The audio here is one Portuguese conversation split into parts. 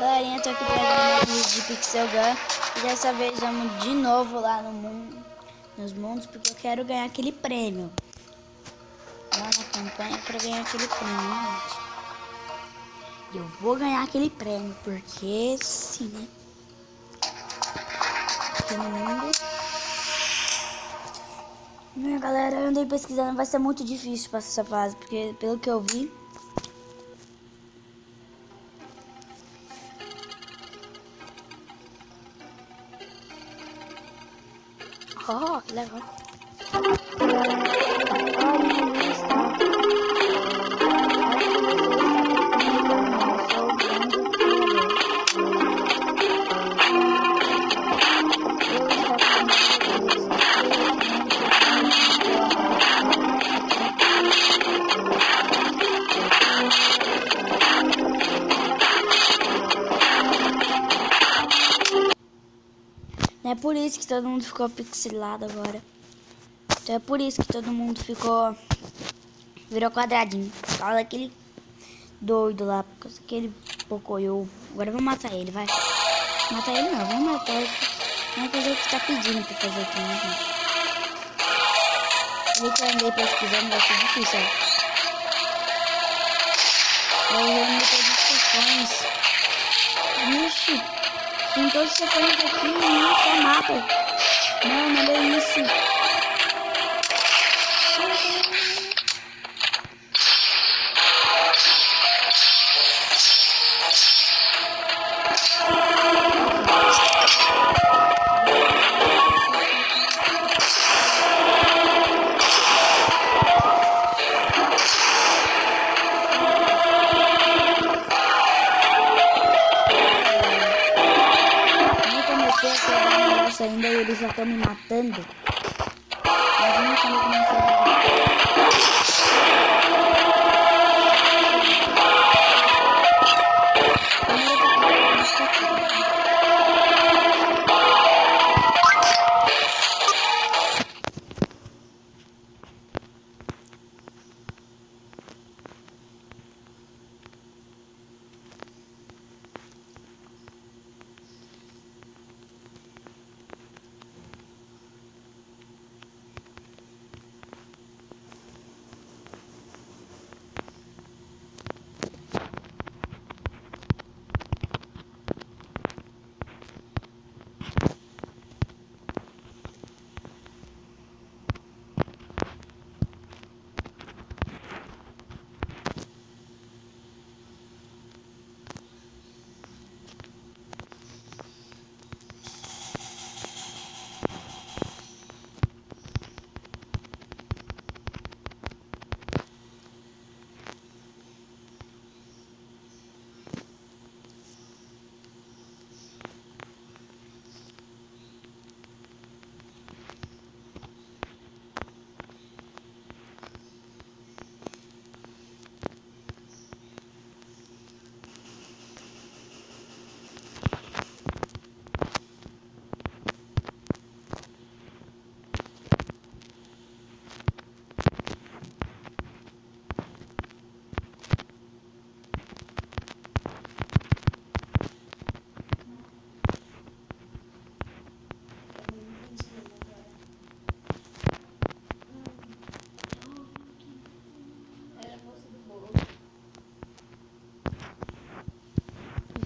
Galerinha, tô aqui trazendo mais vídeos de Pixel Gun. E dessa vez vamos de novo lá no mundo, nos mundos, porque eu quero ganhar aquele prêmio. Lá na campanha eu quero ganhar aquele prêmio, hein, gente? E eu vou ganhar aquele prêmio, porque sim, né? Aqui no mundo. Galera, eu andei pesquisando, vai ser muito difícil passar essa fase, porque pelo que eu vi... Oh, que legal. É por isso que todo mundo ficou pixelado agora. Então é por isso que todo mundo virou quadradinho. Por causa daquele doido lá, por causa daquele pocoyo. Agora vamos matar ele, vai. Matar ele não, vamos matar ele. Vamos fazer o que tá pedindo pra fazer aqui, né, gente? Eu que andei pesquisando, vai ser difícil, ó. Eu usei todos os chefões. Vixe, tem todos os chefões aqui, não, só mata. Não, não é isso. Ainda eles já estão me matando. Imagina quando eu começar a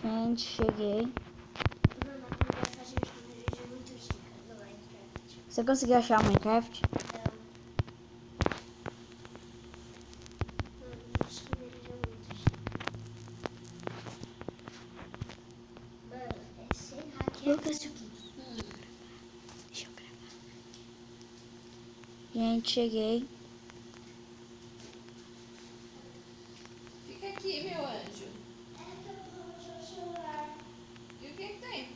Gente, cheguei. Você conseguiu achar o Minecraft? Lucas, deixa eu gravar. Gente, cheguei. Fica aqui, meu anjo. E o que que tem?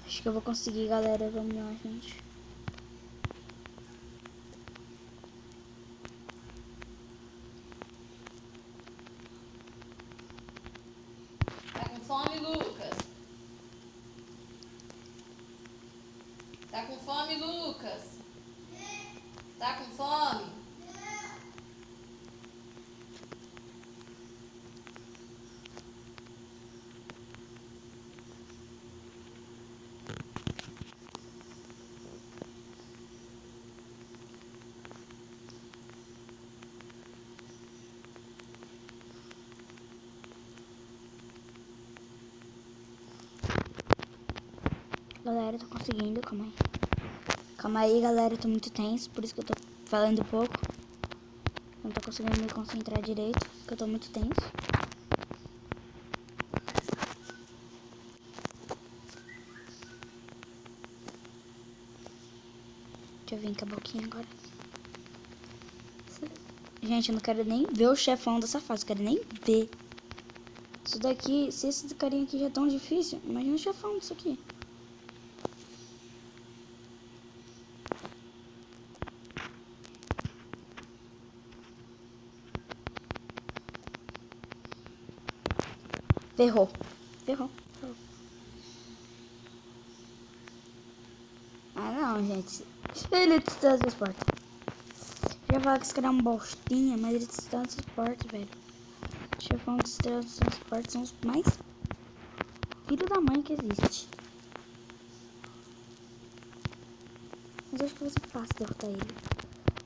Acho que eu vou conseguir, galera. Vamos lá, gente. Tá com fome, Lucas? Tá com fome, Lucas? Tá com fome? Galera, eu tô conseguindo, calma aí. Calma aí, galera, eu tô muito tenso, por isso que eu tô falando pouco. Não tô conseguindo me concentrar direito, porque eu tô muito tenso. Deixa eu vir com a boquinha agora. Gente, eu não quero nem ver o chefão dessa fase, eu quero nem ver. Isso daqui, se esse carinha aqui já é tão difícil, imagina o chefão disso aqui. Ferrou. Ferrou. Ferrou. Ah, não, gente. Ele teletransporta. Já falar que esse cara é um bostinha, mas ele teletransporta, velho. Chefão de teletransporte são os mais filho da mãe que existe. Mas eu acho que vai ser fácil derrotar ele.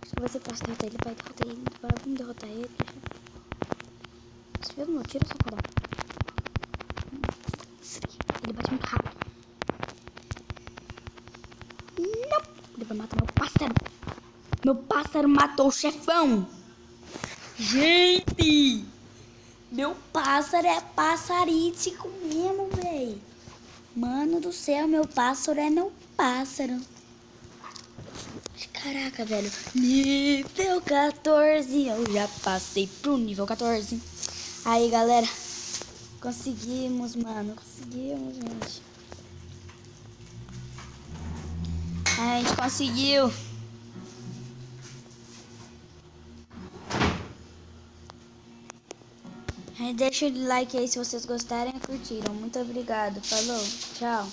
Acho que vai ser fácil derrotar ele. Vai derrotar ele. Vamos derrotar ele. Você viu no meu tiro, safadão? Ele bate muito rápido. Não! Ele vai matar meu pássaro. Meu pássaro matou o chefão. Gente! Meu pássaro é passarítico mesmo, velho. Mano do céu, meu pássaro é meu pássaro. Caraca, velho. Nível 14. Eu já passei pro nível 14. Aí, galera. Conseguimos, mano. Conseguimos, gente. A gente conseguiu. Deixa o like aí se vocês gostaram e curtiram. Muito obrigado. Falou. Tchau.